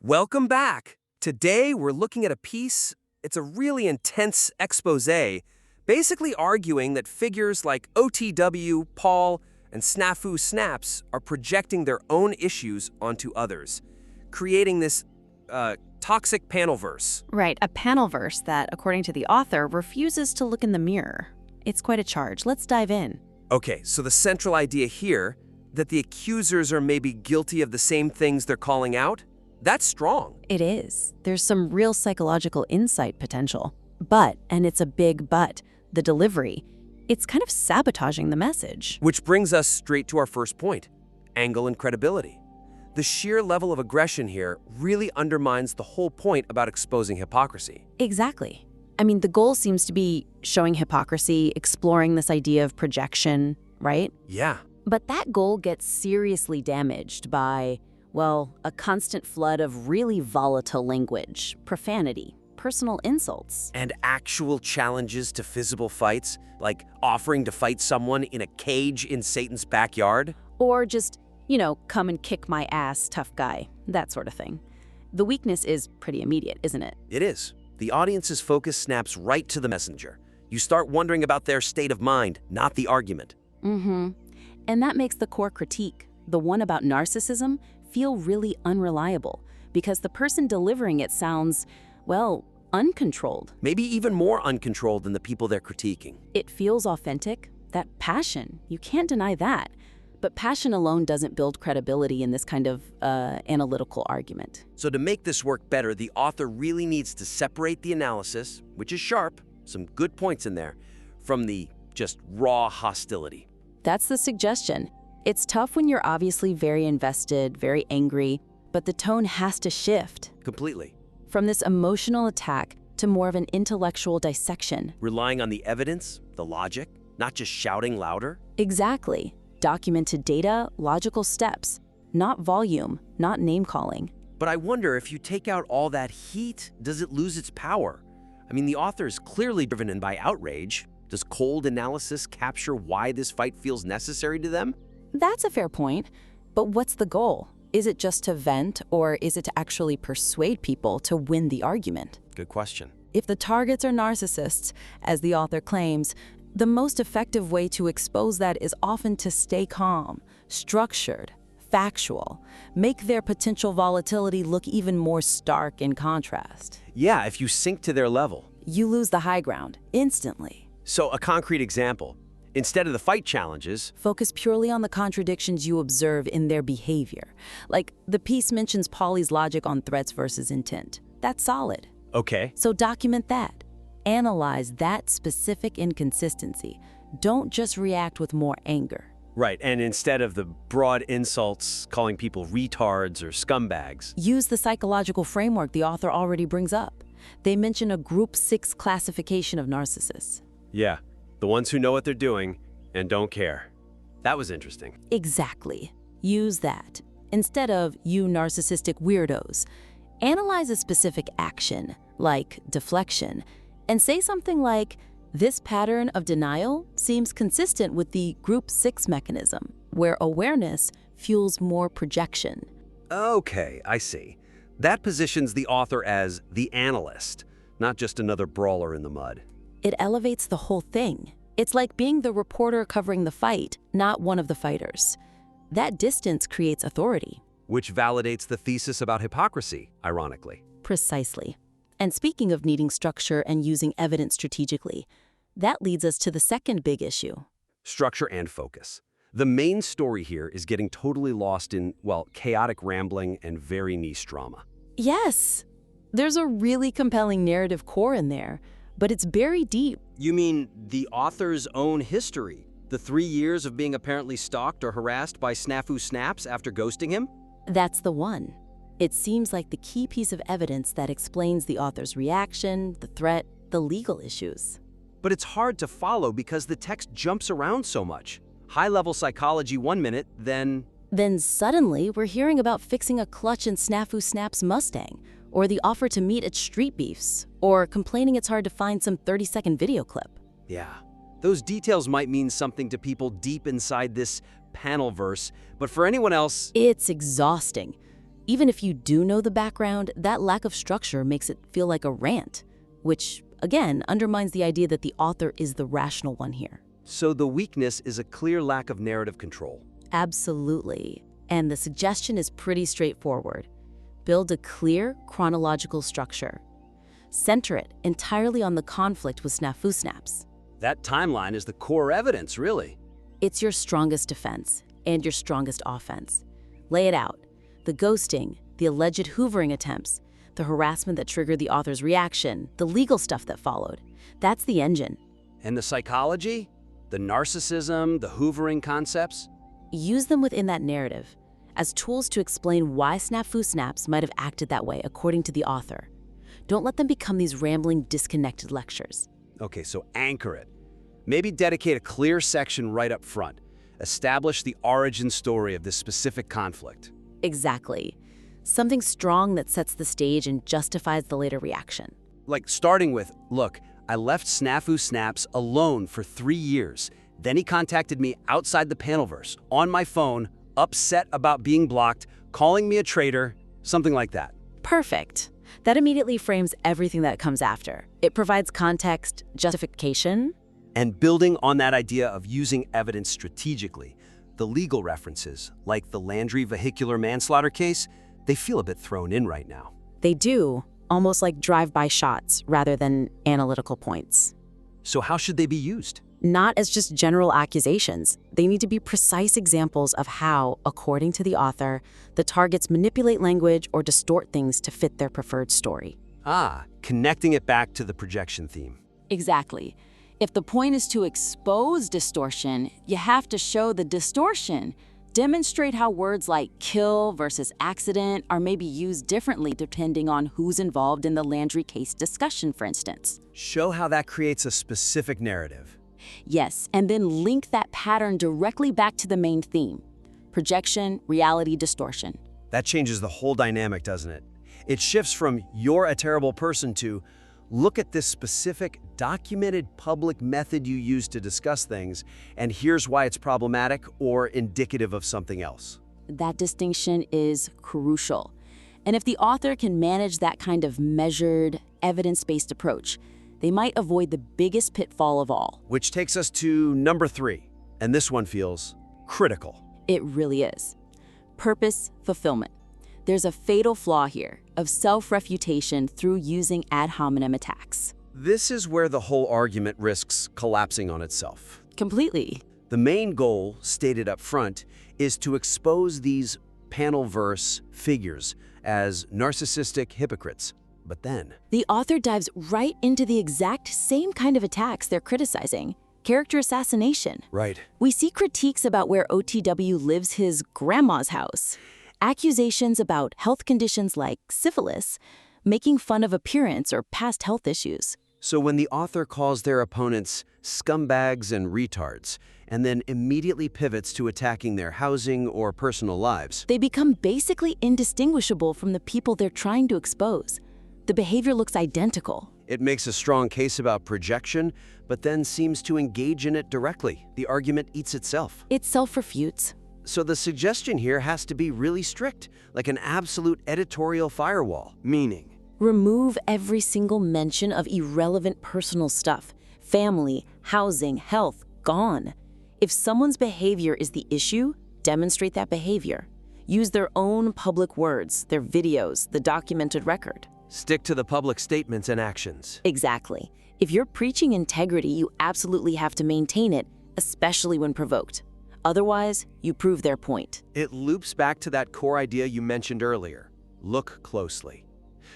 Welcome back. Today we're looking at a piece, it's a really intense expose, basically arguing that figures like OTW, Paul, and Snafu Snaps are projecting their own issues onto others, creating this toxic panelverse. Right, a panelverse that, according to the author, refuses to look in the mirror. It's quite a charge. Let's dive in. Okay, so the central idea here, that the accusers are maybe guilty of the same things they're calling out, that's strong. It is. There's some real psychological insight potential. But, and it's a big but, the delivery, it's kind of sabotaging the message. Which brings us straight to our first point, angle and credibility. The sheer level of aggression here really undermines the whole point about exposing hypocrisy. Exactly. I mean, the goal seems to be showing hypocrisy, exploring this idea of projection, right? Yeah. But that goal gets seriously damaged by, well, a constant flood of really volatile language, profanity, personal insults. And actual challenges to physical fights, like offering to fight someone in a cage in Satan's backyard. Or just, come and kick my ass, tough guy, that sort of thing. The weakness is pretty immediate, isn't it? It is. The audience's focus snaps right to the messenger. You start wondering about their state of mind, not the argument. And that makes the core critique, the one about narcissism, feel really unreliable because the person delivering it sounds, well, uncontrolled. Maybe even more uncontrolled than the people they're critiquing. It feels authentic, that passion, you can't deny that. But passion alone doesn't build credibility in this kind of analytical argument. So to make this work better, the author really needs to separate the analysis, which is sharp, some good points in there, from the just raw hostility. That's the suggestion. It's tough when you're obviously very invested, very angry, but the tone has to shift. Completely. From this emotional attack to more of an intellectual dissection. Relying on the evidence, the logic, not just shouting louder. Exactly. Documented data, logical steps, not volume, not name-calling. But I wonder if you take out all that heat, does it lose its power? I mean, the author is clearly driven in by outrage. Does cold analysis capture why this fight feels necessary to them? That's a fair point, but what's the goal? Is it just to vent, or is it to actually persuade people to win the argument? Good question. If the targets are narcissists, as the author claims, the most effective way to expose that is often to stay calm, structured, factual, make their potential volatility look even more stark in contrast. Yeah, if you sink to their level. You lose the high ground instantly. So a concrete example. Instead of the fight challenges, focus purely on the contradictions you observe in their behavior. Like, the piece mentions Pauly's logic on threats versus intent. That's solid. Okay. So document that. Analyze that specific inconsistency. Don't just react with more anger. Right, and instead of the broad insults calling people retards or scumbags. Use the psychological framework the author already brings up. They mention a Group 6 classification of narcissists. Yeah. The ones who know what they're doing and don't care. That was interesting. Exactly. Use that. Instead of, you narcissistic weirdos, analyze a specific action, like deflection, and say something like, this pattern of denial seems consistent with the Group 6 mechanism, where awareness fuels more projection. Okay, I see. That positions the author as the analyst, not just another brawler in the mud. It elevates the whole thing. It's like being the reporter covering the fight, not one of the fighters. That distance creates authority. Which validates the thesis about hypocrisy, ironically. Precisely. And speaking of needing structure and using evidence strategically, that leads us to the second big issue. Structure and focus. The main story here is getting totally lost in, well, chaotic rambling and very niche drama. Yes. There's a really compelling narrative core in there, but it's buried deep. You mean the author's own history? The 3 years of being apparently stalked or harassed by Snafu Snaps after ghosting him? That's the one. It seems like the key piece of evidence that explains the author's reaction, the threat, the legal issues. But it's hard to follow because the text jumps around so much. High-level psychology 1 minute, then suddenly we're hearing about fixing a clutch in Snafu Snap's Mustang, or the offer to meet at street beefs, or complaining it's hard to find some 30-second video clip. Yeah, those details might mean something to people deep inside this panel verse, but for anyone else, it's exhausting. Even if you do know the background, that lack of structure makes it feel like a rant, which, again, undermines the idea that the author is the rational one here. So the weakness is a clear lack of narrative control. Absolutely. And the suggestion is pretty straightforward. Build a clear chronological structure. Center it entirely on the conflict with Snafu Snaps. That timeline is the core evidence, really. It's your strongest defense and your strongest offense. Lay it out. The ghosting, the alleged hoovering attempts, the harassment that triggered the author's reaction, the legal stuff that followed. That's the engine. And the psychology? The narcissism, the hoovering concepts? Use them within that narrative as tools to explain why Snafu Snaps might have acted that way according to the author. Don't let them become these rambling, disconnected lectures. Okay, so anchor it. Maybe dedicate a clear section right up front. Establish the origin story of this specific conflict. Exactly. Something strong that sets the stage and justifies the later reaction. Like starting with, look, I left Snafu Snaps alone for 3 years. Then he contacted me outside the Panelverse, on my phone, upset about being blocked, calling me a traitor, something like that. Perfect. That immediately frames everything that comes after. It provides context, justification. And building on that idea of using evidence strategically, the legal references, like the Landry vehicular manslaughter case, they feel a bit thrown in right now. They do, almost like drive-by shots rather than analytical points. So how should they be used? Not as just general accusations. They need to be precise examples of how, according to the author, the targets manipulate language or distort things to fit their preferred story. Connecting it back to the projection theme. Exactly. If the point is to expose distortion, you have to show the distortion. Demonstrate how words like kill versus accident are maybe used differently depending on who's involved in the Landry case discussion, for instance. Show how that creates a specific narrative. Yes, and then link that pattern directly back to the main theme: projection, reality, distortion. That changes the whole dynamic, doesn't it? It shifts from "you're a terrible person" to "look at this specific, documented public method you use to discuss things, and here's why it's problematic or indicative of something else." That distinction is crucial. And if the author can manage that kind of measured, evidence-based approach, they might avoid the biggest pitfall of all. Which takes us to number 3, and this one feels critical. It really is. Purpose fulfillment. There's a fatal flaw here of self-refutation through using ad hominem attacks. This is where the whole argument risks collapsing on itself. Completely. The main goal, stated up front, is to expose these panelverse figures as narcissistic hypocrites. But then, the author dives right into the exact same kind of attacks they're criticizing: character assassination. Right. We see critiques about where OTW lives his grandma's house, accusations about health conditions like syphilis, making fun of appearance or past health issues. So when the author calls their opponents scumbags and retards, and then immediately pivots to attacking their housing or personal lives, they become basically indistinguishable from the people they're trying to expose. The behavior looks identical. It makes a strong case about projection, but then seems to engage in it directly. The argument eats itself. It self-refutes. So the suggestion here has to be really strict, like an absolute editorial firewall. Meaning, remove every single mention of irrelevant personal stuff. Family, housing, health, gone. If someone's behavior is the issue, demonstrate that behavior. Use their own public words, their videos, the documented record. stick to the public statements and actions. Exactly. If you're preaching integrity, you absolutely have to maintain it, especially when provoked. Otherwise, you prove their point. It loops back to that core idea you mentioned earlier. Look closely.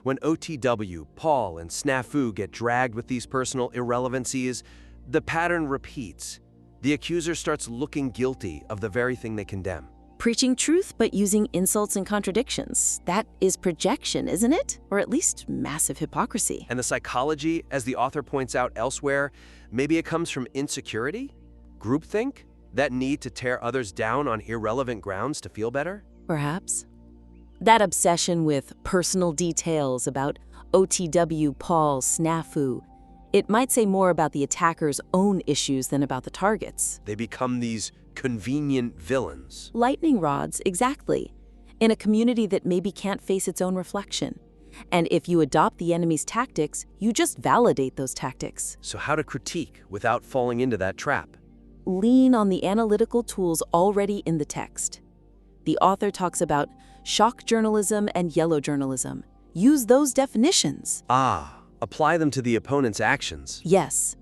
When OTW, Paul, and Snafu get dragged with these personal irrelevancies, the pattern repeats. The accuser starts looking guilty of the very thing they condemn. Preaching truth but using insults and contradictions. That is projection, isn't it? Or at least massive hypocrisy. And the psychology, as the author points out elsewhere, maybe it comes from insecurity? Groupthink? That need to tear others down on irrelevant grounds to feel better? Perhaps. That obsession with personal details about OTW, Paul, Snafu, it might say more about the attacker's own issues than about the target's. They become these convenient villains. Lightning rods, exactly. in a community that maybe can't face its own reflection. And if you adopt the enemy's tactics, you just validate those tactics. So how to critique without falling into that trap? Lean on the analytical tools already in the text. The author talks about shock journalism and yellow journalism. Use those definitions. Apply them to the opponent's actions. Yes.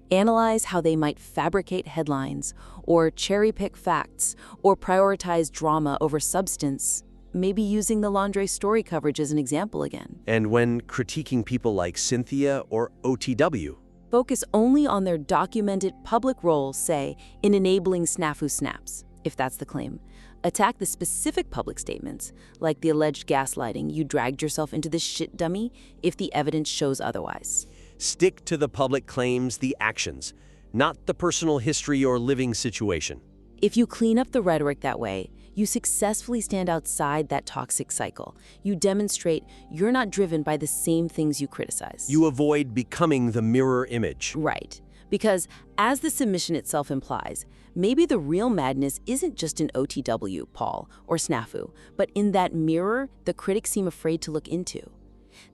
Analyze how they might fabricate headlines, or cherry-pick facts, or prioritize drama over substance, maybe using the Landry story coverage as an example again. And when critiquing people like Cynthia or OTW? Focus only on their documented public role, say, in enabling Snafu snaps, if that's the claim. Attack the specific public statements, like the alleged gaslighting, you dragged yourself into this shit dummy, if the evidence shows otherwise. Stick to the public claims, the actions, not the personal history or living situation. If you clean up the rhetoric that way, you successfully stand outside that toxic cycle. You demonstrate you're not driven by the same things you criticize. You avoid becoming the mirror image. Right. Because, as the submission itself implies, maybe the real madness isn't just in OTW, Paul, or Snafu, but in that mirror the critics seem afraid to look into.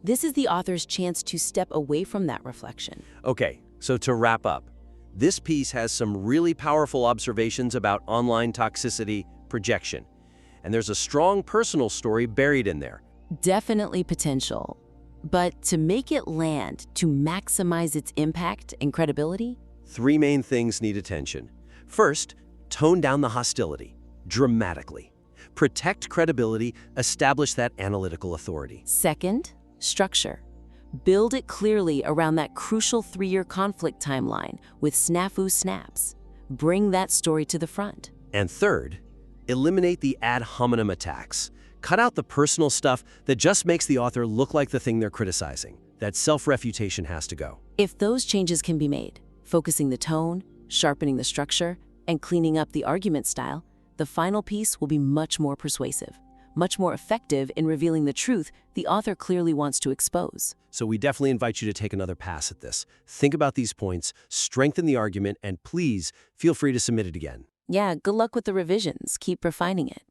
This is the author's chance to step away from that reflection. Okay, so to wrap up, this piece has some really powerful observations about online toxicity projection, and there's a strong personal story buried in there. Definitely potential. But to make it land, to maximize its impact and credibility? 3 main things need attention. First, tone down the hostility, dramatically. Protect credibility, establish that analytical authority. Second, structure. Build it clearly around that crucial 3-year conflict timeline with Snafu snaps. Bring that story to the front. And third, eliminate the ad hominem attacks. Cut out the personal stuff that just makes the author look like the thing they're criticizing. That self-refutation has to go. If those changes can be made, focusing the tone, sharpening the structure, and cleaning up the argument style, the final piece will be much more persuasive, much more effective in revealing the truth the author clearly wants to expose. So we definitely invite you to take another pass at this. Think about these points, strengthen the argument, and please feel free to submit it again. Yeah, good luck with the revisions. Keep refining it.